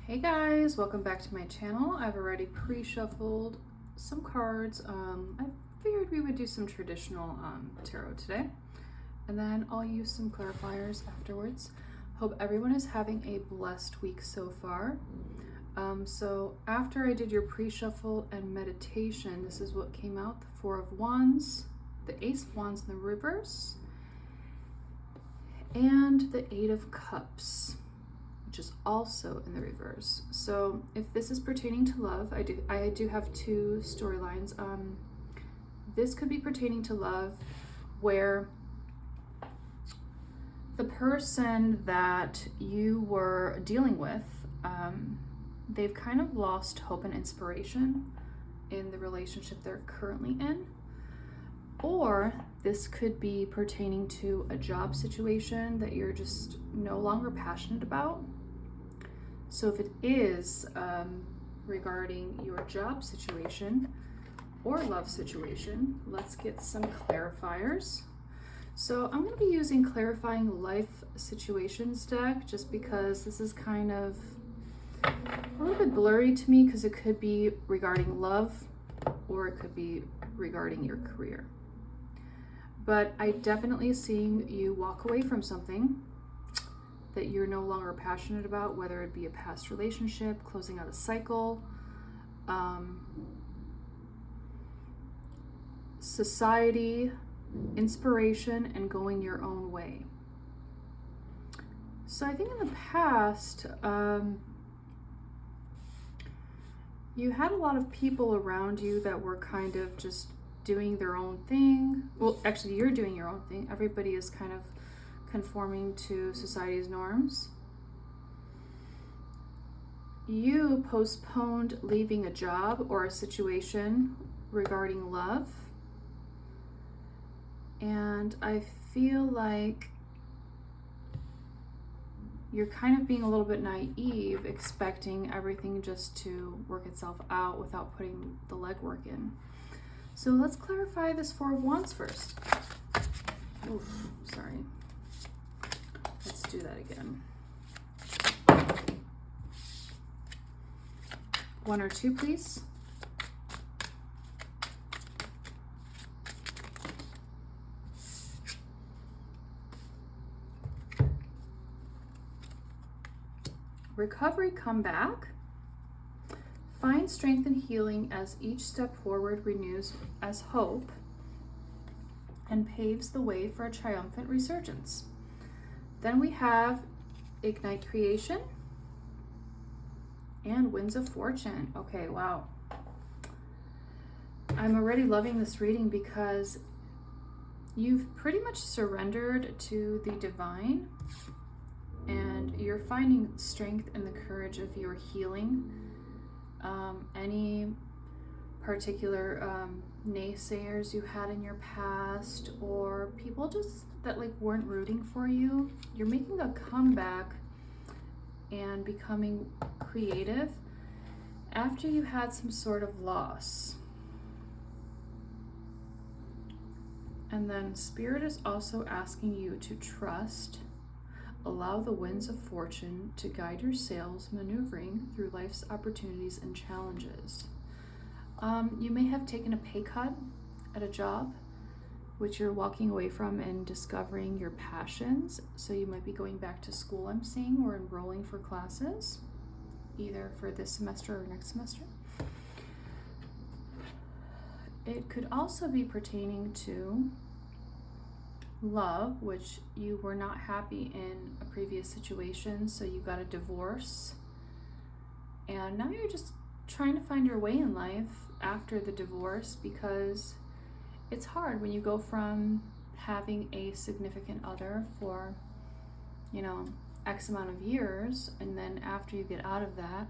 Hey guys, welcome back to my channel. I've already pre-shuffled some cards. I figured we would do some traditional tarot today, and then I'll use some clarifiers afterwards. Hope everyone is having a blessed week so far. So after I did your pre-shuffle and meditation, this is what came out: the Four of Wands, the Ace of Wands in the reverse, and the Eight of Cups, which is also in the reverse. So if this is pertaining to love, I do have two storylines. This could be pertaining to love, where the person that you were dealing with, they've kind of lost hope and inspiration in the relationship they're currently in. Or this could be pertaining to a job situation that you're just no longer passionate about. So if it is regarding your job situation or love situation, let's get some clarifiers. So I'm going to be using Clarifying Life Situations deck, just because this is kind of a little bit blurry to me, because it could be regarding love or it could be regarding your career. But I definitely seeing you walk away from something that you're no longer passionate about, whether it be a past relationship, closing out a cycle, society, inspiration, and going your own way. So I think in the past, you had a lot of people around you that were kind of just doing their own thing. Well, actually, you're doing your own thing. Everybody is kind of conforming to society's norms. You postponed leaving a job or a situation regarding love. And I feel like you're kind of being a little bit naive, expecting everything just to work itself out without putting the legwork in. So let's clarify this Four of Wands first. Oof, sorry. Let's do that again. One or two, please. Recovery, comeback. Find strength and healing as each step forward renews as hope and paves the way for a triumphant resurgence. Then we have Ignite Creation and Winds of Fortune. Okay, wow. I'm already loving this reading because you've pretty much surrendered to the divine, and you're finding strength in the courage of your healing. Any particular naysayers you had in your past, or people just that weren't rooting for you, you're making a comeback and becoming creative after you had some sort of loss. And then Spirit is also asking you to trust. Allow the winds of fortune to guide your sails, maneuvering through life's opportunities and challenges. You may have taken a pay cut at a job, which you're walking away from and discovering your passions. So you might be going back to school, I'm seeing, or enrolling for classes, either for this semester or next semester. It could also be pertaining to love, which you were not happy in a previous situation, so you got a divorce, and now you're just trying to find your way in life after the divorce, because it's hard when you go from having a significant other for X amount of years, and then after you get out of that,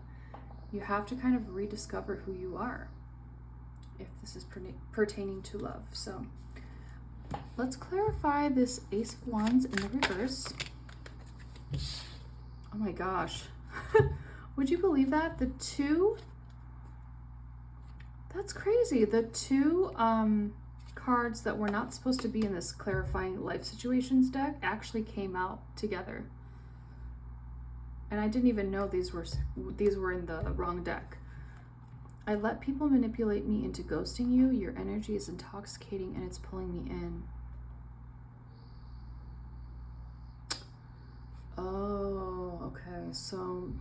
you have to kind of rediscover who you are, if this is pertaining to love. So let's clarify this Ace of Wands in the reverse. Oh my gosh. Would you believe that? The two, that's crazy. The two cards that were not supposed to be in this Clarifying Life Situations deck actually came out together. And I didn't even know these were in the wrong deck. I let people manipulate me into ghosting you. Your energy is intoxicating and it's pulling me in. Oh, okay. So,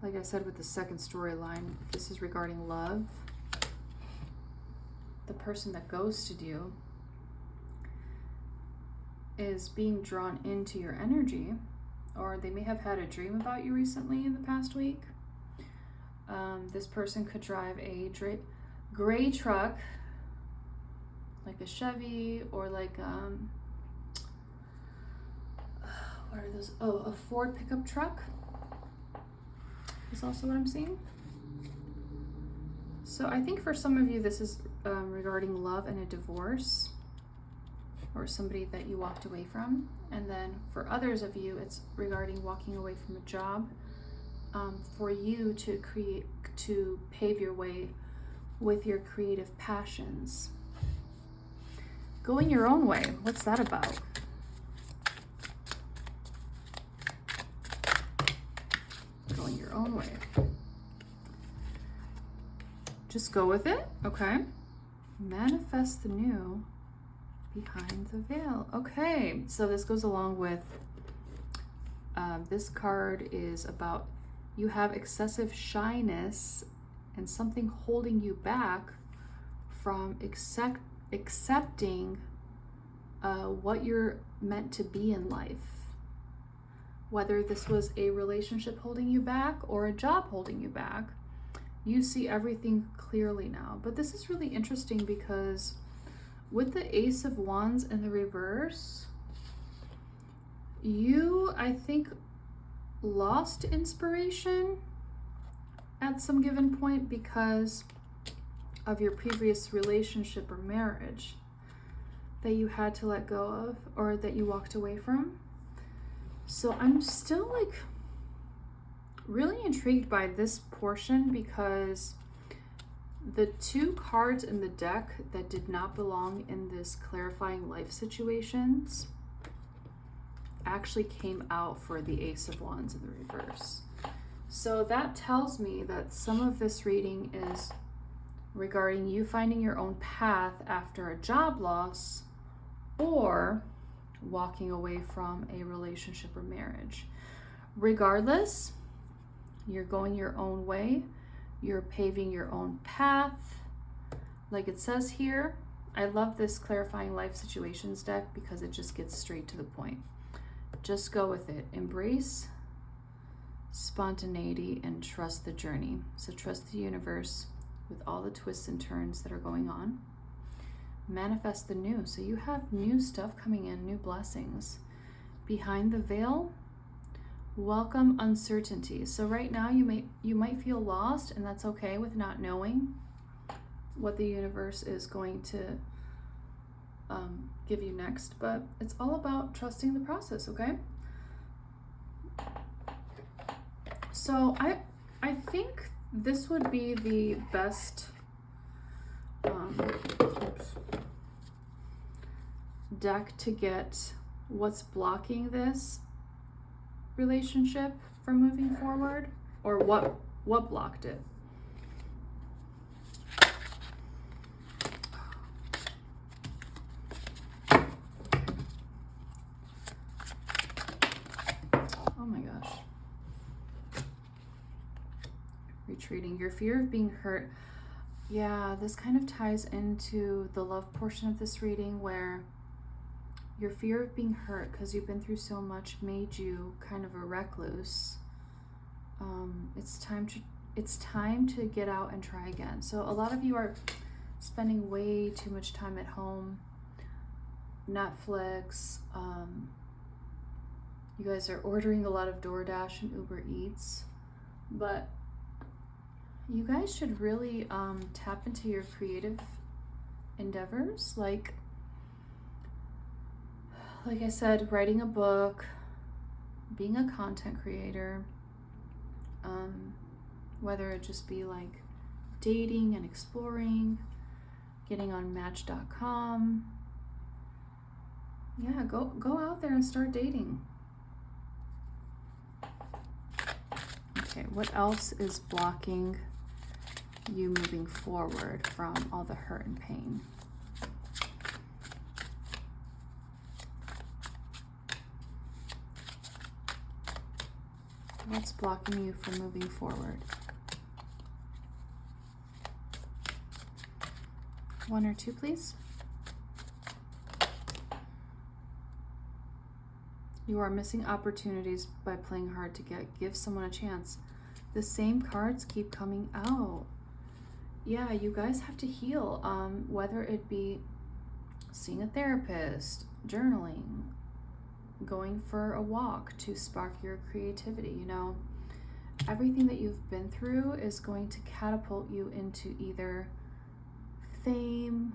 like I said with the second storyline, this is regarding love. The person that ghosted you is being drawn into your energy, or they may have had a dream about you recently in the past week. This person could drive a gray truck, like a Chevy, or like what are those? Oh, a Ford pickup truck is also what I'm seeing. So I think for some of you, this is regarding love and a divorce, or somebody that you walked away from. And then for others of you, it's regarding walking away from a job, for you to pave your way with your creative passions. Going your own way, what's that about? Going your own way. Just go with it, okay? Manifest the new behind the veil. Okay, so this goes along with, this card is about you have excessive shyness and something holding you back from accepting what you're meant to be in life. Whether this was a relationship holding you back or a job holding you back, you see everything clearly now. But this is really interesting because with the Ace of Wands in the reverse, you, I think, lost inspiration at some given point because of your previous relationship or marriage that you had to let go of, or that you walked away from. So I'm still like really intrigued by this portion, because the two cards in the deck that did not belong in this clarifying life situations actually came out for the Ace of Wands in the reverse. So that tells me that some of this reading is regarding you finding your own path after a job loss, or walking away from a relationship or marriage. Regardless, you're going your own way. You're paving your own path. Like it says here, I love this clarifying life situations deck because it just gets straight to the point. Just go with it. Embrace spontaneity and trust the journey. So trust the universe with all the twists and turns that are going on. Manifest the new. So you have new stuff coming in, new blessings. Behind the veil, welcome uncertainty. So right now you might feel lost, and that's okay with not knowing what the universe is going to give you next, but it's all about trusting the process, okay? So I think this would be the best deck to get what's blocking this relationship from moving forward, or what blocked it. Oh my gosh. Retreating. Your fear of being hurt. Yeah, this kind of ties into the love portion of this reading, where your fear of being hurt because you've been through so much made you kind of a recluse. It's time to get out and try again. So a lot of you are spending way too much time at home. Netflix. You guys are ordering a lot of DoorDash and Uber Eats, but you guys should really tap into your creative endeavors, like I said, writing a book, being a content creator, whether it just be like dating and exploring, getting on Match.com. Yeah, go out there and start dating. Okay, what else is blocking you moving forward from all the hurt and pain? What's blocking you from moving forward? 1 or 2, please. You are missing opportunities by playing hard to get. Give someone a chance. The same cards keep coming out. Yeah, you guys have to heal. Whether it be seeing a therapist, journaling, going for a walk to spark your creativity. You know, everything that you've been through is going to catapult you into either fame,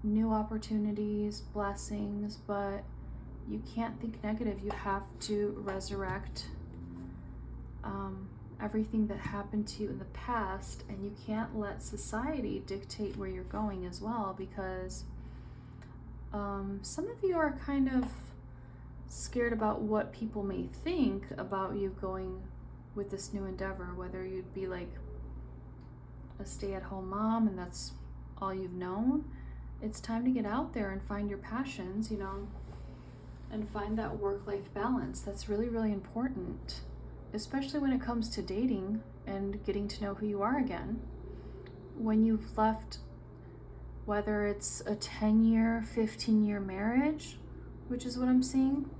new opportunities, blessings, but you can't think negative. You have to resurrect everything that happened to you in the past, and you can't let society dictate where you're going as well, because some of you are kind of scared about what people may think about you going with this new endeavor, whether you'd be like a stay-at-home mom and that's all you've known. It's time to get out there and find your passions, you know, and find that work-life balance. That's really, really important, especially when it comes to dating and getting to know who you are again. When you've left, whether it's a 10-year, 15-year marriage, which is what I'm seeing,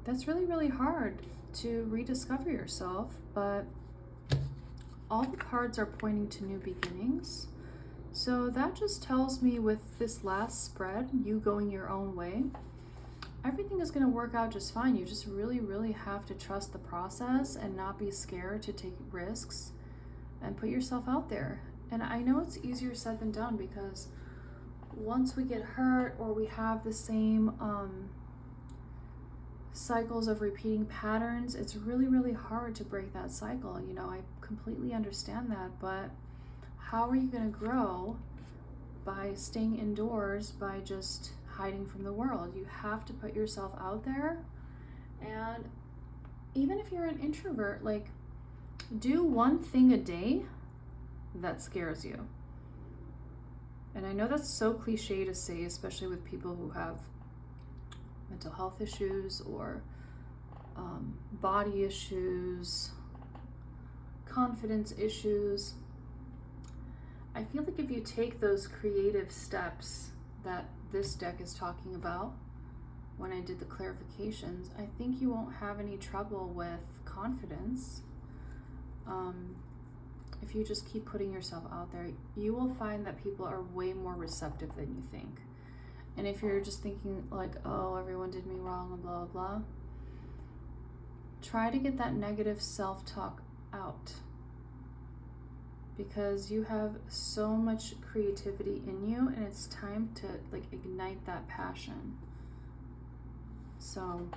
that's really, really hard to rediscover yourself, but all the cards are pointing to new beginnings. So that just tells me with this last spread, you going your own way, everything is going to work out just fine. You just really, really have to trust the process and not be scared to take risks and put yourself out there. And I know it's easier said than done, because once we get hurt or we have the same cycles of repeating patterns, it's really, really hard to break that cycle. You know, I completely understand that, but how are you going to grow by staying indoors, by just hiding from the world? You have to put yourself out there. And even if you're an introvert, like, do one thing a day that scares you. And I know that's so cliche to say, especially with people who have mental health issues or body issues, confidence issues. I feel like if you take those creative steps that this deck is talking about when I did the clarifications, I think you won't have any trouble with confidence. If you just keep putting yourself out there, you will find that people are way more receptive than you think. And if you're just thinking like, oh, everyone did me wrong and blah, blah, blah, try to get that negative self-talk out, because you have so much creativity in you and it's time to like ignite that passion. So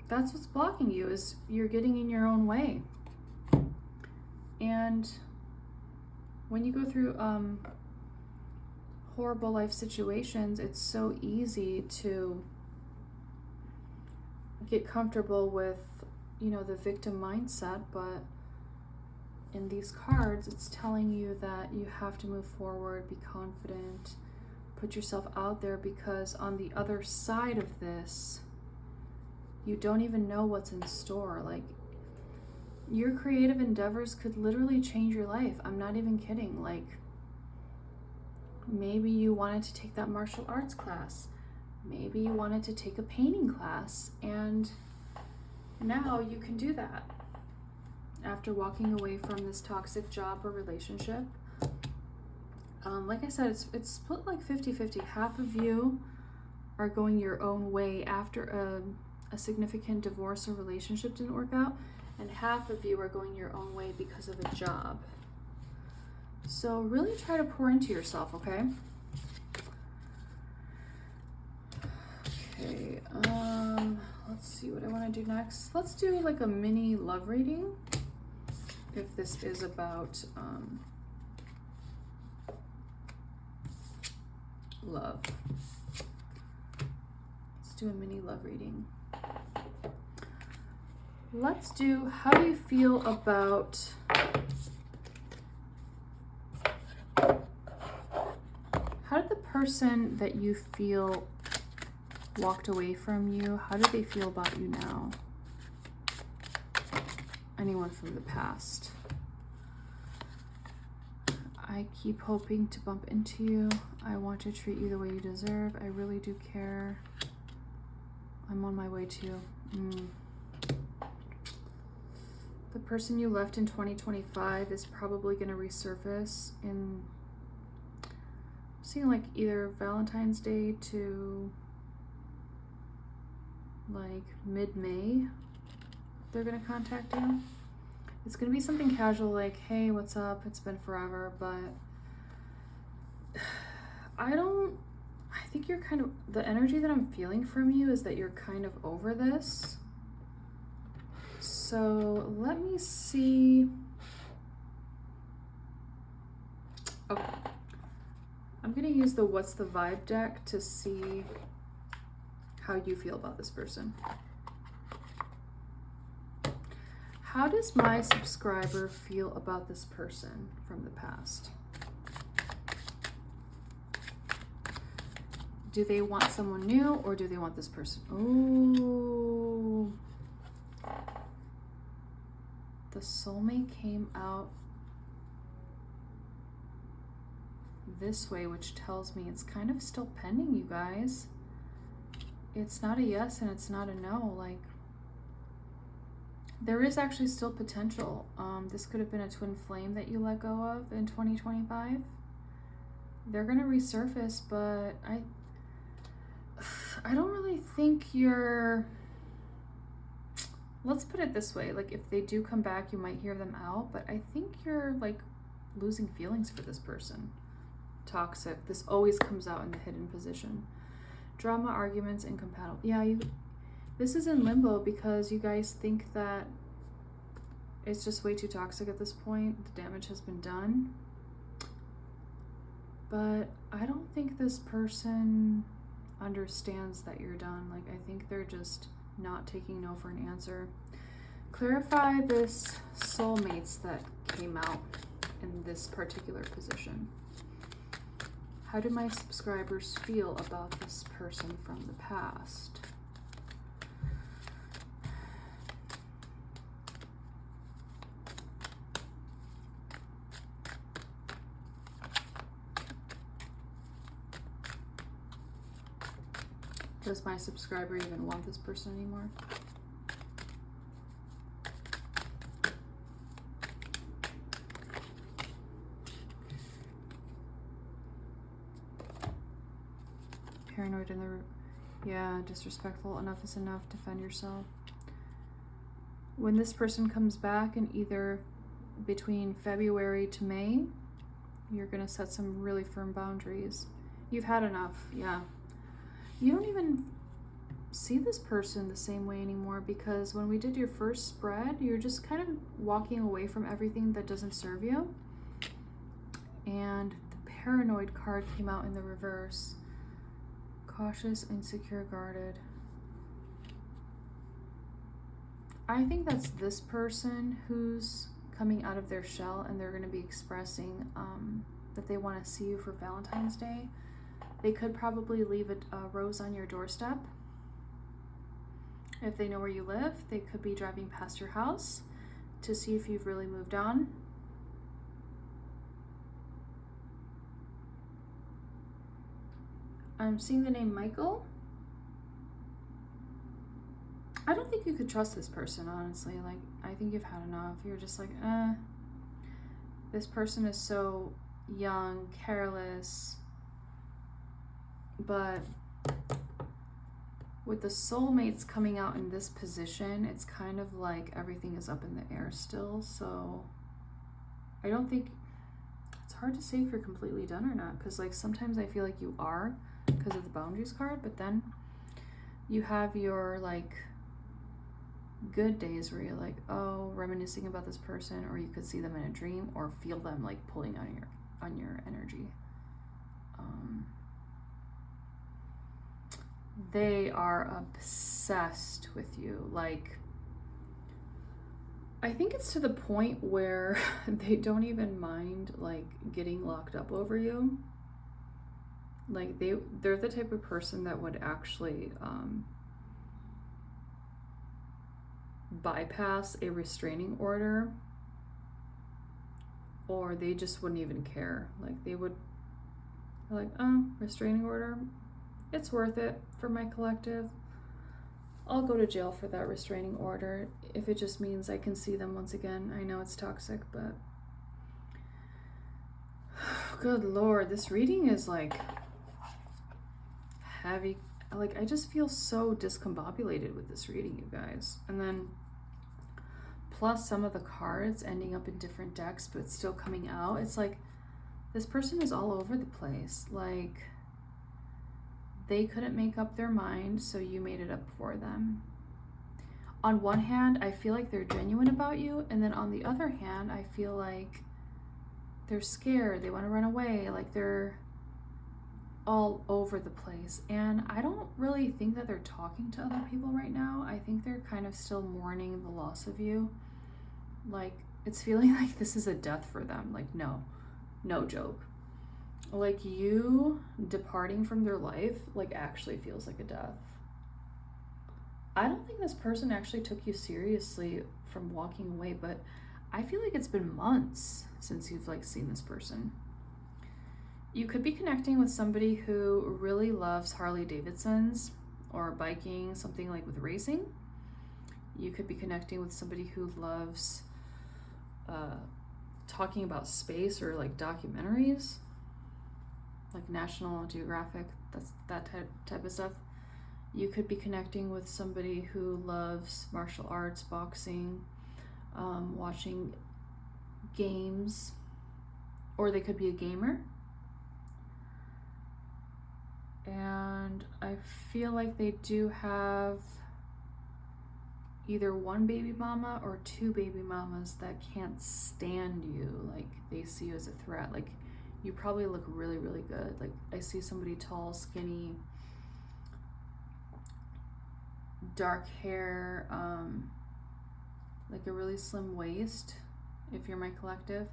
that's what's blocking you, is you're getting in your own way. And when you go through horrible life situations, it's so easy to get comfortable with, you know, the victim mindset, but in these cards, it's telling you that you have to move forward, be confident, put yourself out there, because on the other side of this, you don't even know what's in store. Like, your creative endeavors could literally change your life. I'm not even kidding. Like, maybe you wanted to take that martial arts class. Maybe you wanted to take a painting class, and now you can do that after walking away from this toxic job or relationship. Like I said, it's split like 50-50. Half of you are going your own way after a significant divorce or relationship didn't work out, and half of you are going your own way because of a job. So really try to pour into yourself, okay? Okay, let's see what I want to do next. Let's do like a mini love reading, if this is about love. Let's do a mini love reading. Let's do, how do you feel about how did the person that you feel walked away from you, how do they feel about you now? Anyone from the past. I keep hoping to bump into you. I want to treat you the way you deserve. I really do care. I'm on my way to you. The person you left in 2025 is probably going to resurface in, I'm seeing like either Valentine's Day to like mid-May. They're going to contact you. It's going to be something casual like, hey, what's up? It's been forever, but I think you're kind of, the energy that I'm feeling from you is that you're kind of over this. So let me see. Okay. I'm going to use the What's the Vibe deck to see how you feel about this person. How does my subscriber feel about this person from the past? Do they want someone new or do they want this person? Oh, the soulmate came out this way, which tells me it's kind of still pending, you guys. It's not a yes and it's not a no. Like, there is actually still potential. This could have been a twin flame that you let go of in 2025. They're gonna resurface, but I don't really think you're, let's put it this way, like if they do come back, you might hear them out, but I think you're like losing feelings for this person. Toxic. This always comes out in the hidden position. Drama, arguments, incompatible. Yeah, this is in limbo because you guys think that it's just way too toxic at this point. The damage has been done. But I don't think this person understands that you're done. Like, I think they're just not taking no for an answer. Clarify this soulmates that came out in this particular position. How do my subscribers feel about this person from the past? Does my subscriber even want this person anymore? Paranoid in the, yeah, disrespectful. Enough is enough. Defend yourself. When this person comes back in either between February to May, you're going to set some really firm boundaries. You've had enough, yeah. You don't even see this person the same way anymore because when we did your first spread, you're just kind of walking away from everything that doesn't serve you. And the paranoid card came out in the reverse. Cautious, insecure, guarded. I think that's this person who's coming out of their shell and they're going to be expressing that they want to see you for Valentine's Day. They could probably leave a rose on your doorstep. If they know where you live, they could be driving past your house to see if you've really moved on. I'm seeing the name Michael. I don't think you could trust this person, honestly. Like, I think you've had enough. You're just like, this person is so young, careless. But with the soulmates coming out in this position, it's kind of like everything is up in the air still. So I don't think, it's hard to say if you're completely done or not. Because like sometimes I feel like you are because of the boundaries card. But then you have your like good days where you're like, oh, reminiscing about this person, or you could see them in a dream or feel them like pulling on your energy. they are obsessed with you. Like, I think it's to the point where they don't even mind like getting locked up over you. Like they're the type of person that would actually bypass a restraining order, or they just wouldn't even care. Like they would like, oh, restraining order, it's worth it for my collective. I'll go to jail for that restraining order if it just means I can see them once again. I know it's toxic, but good Lord, this reading is like heavy. Like I just feel so discombobulated with this reading, you guys. And then plus some of the cards ending up in different decks but still coming out. It's like this person is all over the place. Like they couldn't make up their mind, so you made it up for them. On one hand, I feel like they're genuine about you, and then on the other hand, I feel like they're scared, they want to run away, like they're all over the place. And I don't really think that they're talking to other people right now. I think they're kind of still mourning the loss of you. Like it's feeling like this is a death for them. Like no joke. Like you departing from their life like actually feels like a death. I don't think this person actually took you seriously from walking away, but I feel like it's been months since you've like seen this person. You could be connecting with somebody who really loves Harley Davidsons or biking, something like with racing. You could be connecting with somebody who loves talking about space or like documentaries, like National Geographic, that's that type of stuff. You could be connecting with somebody who loves martial arts, boxing, watching games, or they could be a gamer. And I feel like they do have either one baby mama or two baby mamas that can't stand you. Like they see you as a threat. Like you probably look really, really good. Like I see somebody tall, skinny, dark hair, like a really slim waist if you're my collective.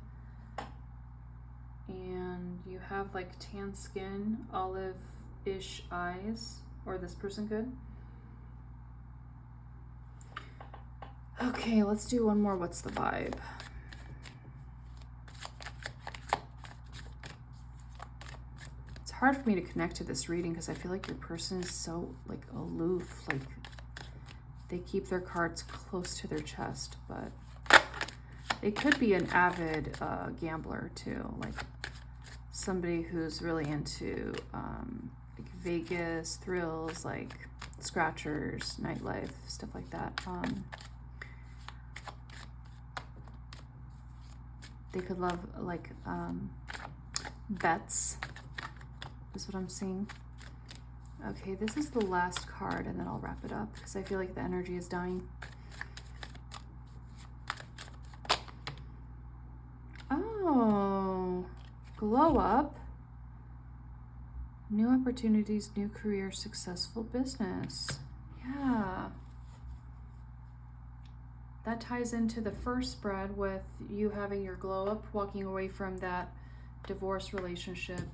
And you have like tan skin, olive-ish eyes, or this person could. Okay, let's do one more. What's the vibe? It's hard for me to connect to this reading because I feel like your person is so like aloof, like they keep their cards close to their chest, but they could be an avid gambler too, like somebody who's really into like Vegas thrills, like scratchers, nightlife, stuff like that. They could love like bets is what I'm seeing. Okay, this is the last card and then I'll wrap it up because I feel like the energy is dying. Oh, glow up. New opportunities, new career, successful business. Yeah. That ties into the first spread with you having your glow up, walking away from that divorce relationship,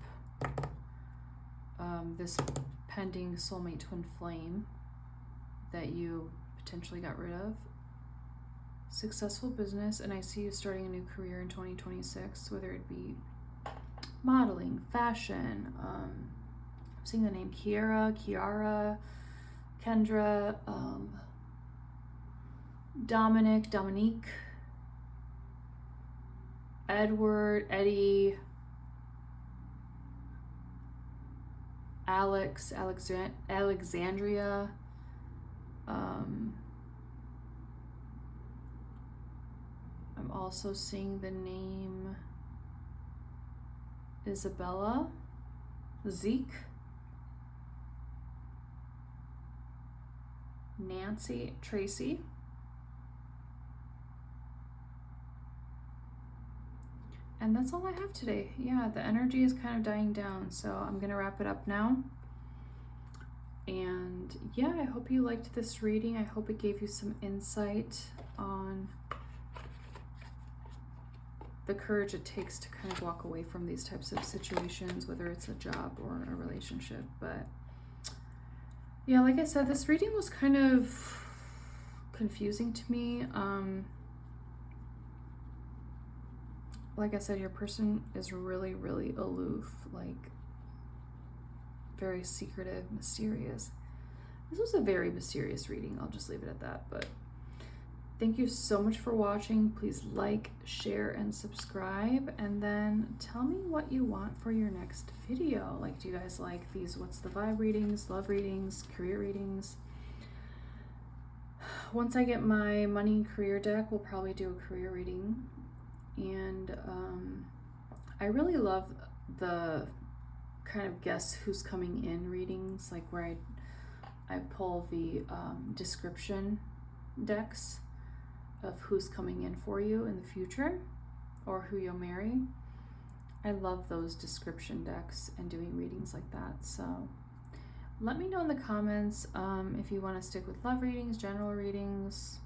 this pending soulmate twin flame that you potentially got rid of. Successful business, and I see you starting a new career in 2026, whether it be modeling, fashion. I'm seeing the name Kiara, Kendra, Dominique, Edward, Eddie, Alexandria, I'm also seeing the name Isabella, Zeke, Nancy, Tracy, and that's all I have today. Yeah, the energy is kind of dying down, so I'm gonna wrap it up now. And yeah, I hope you liked this reading. I hope it gave you some insight on the courage it takes to kind of walk away from these types of situations, whether it's a job or a relationship. But yeah, like I said, this reading was kind of confusing to me. Like I said, your person is really, really aloof, like very secretive, mysterious. This was a very mysterious reading. I'll just leave it at that. But thank you so much for watching. Please like, share, and subscribe. And then tell me what you want for your next video. Like, do you guys like these What's the Vibe readings, love readings, career readings? Once I get my money and career deck, we'll probably do a career reading. And I really love the kind of guess who's coming in readings, like where I pull the description decks of who's coming in for you in the future or who you'll marry. I love those description decks and doing readings like that. So let me know in the comments if you want to stick with love readings, general readings.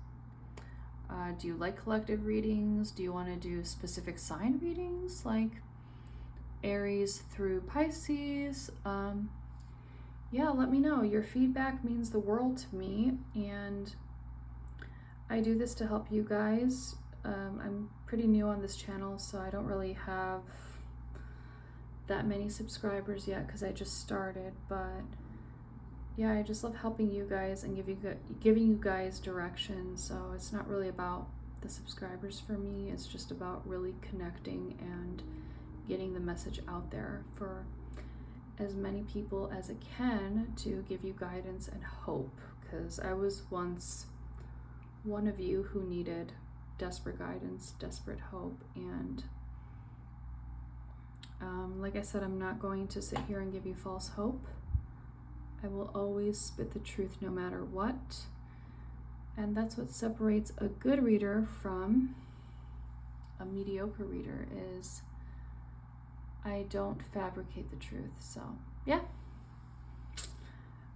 Do you like collective readings? Do you want to do specific sign readings like Aries through Pisces? Yeah, let me know. Your feedback means the world to me, and I do this to help you guys. I'm pretty new on this channel, so I don't really have that many subscribers yet because I just started, but yeah, I just love helping you guys and giving you guys direction. So it's not really about the subscribers for me. It's just about really connecting and getting the message out there for as many people as it can to give you guidance and hope, because I was once one of you who needed desperate guidance, desperate hope. And like I said, I'm not going to sit here and give you false hope. I will always spit the truth no matter what. And that's what separates a good reader from a mediocre reader, is I don't fabricate the truth. So yeah,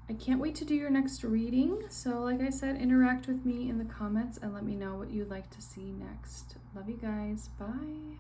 I can't wait to do your next reading. So like I said, interact with me in the comments and let me know what you'd like to see next. Love you guys. Bye.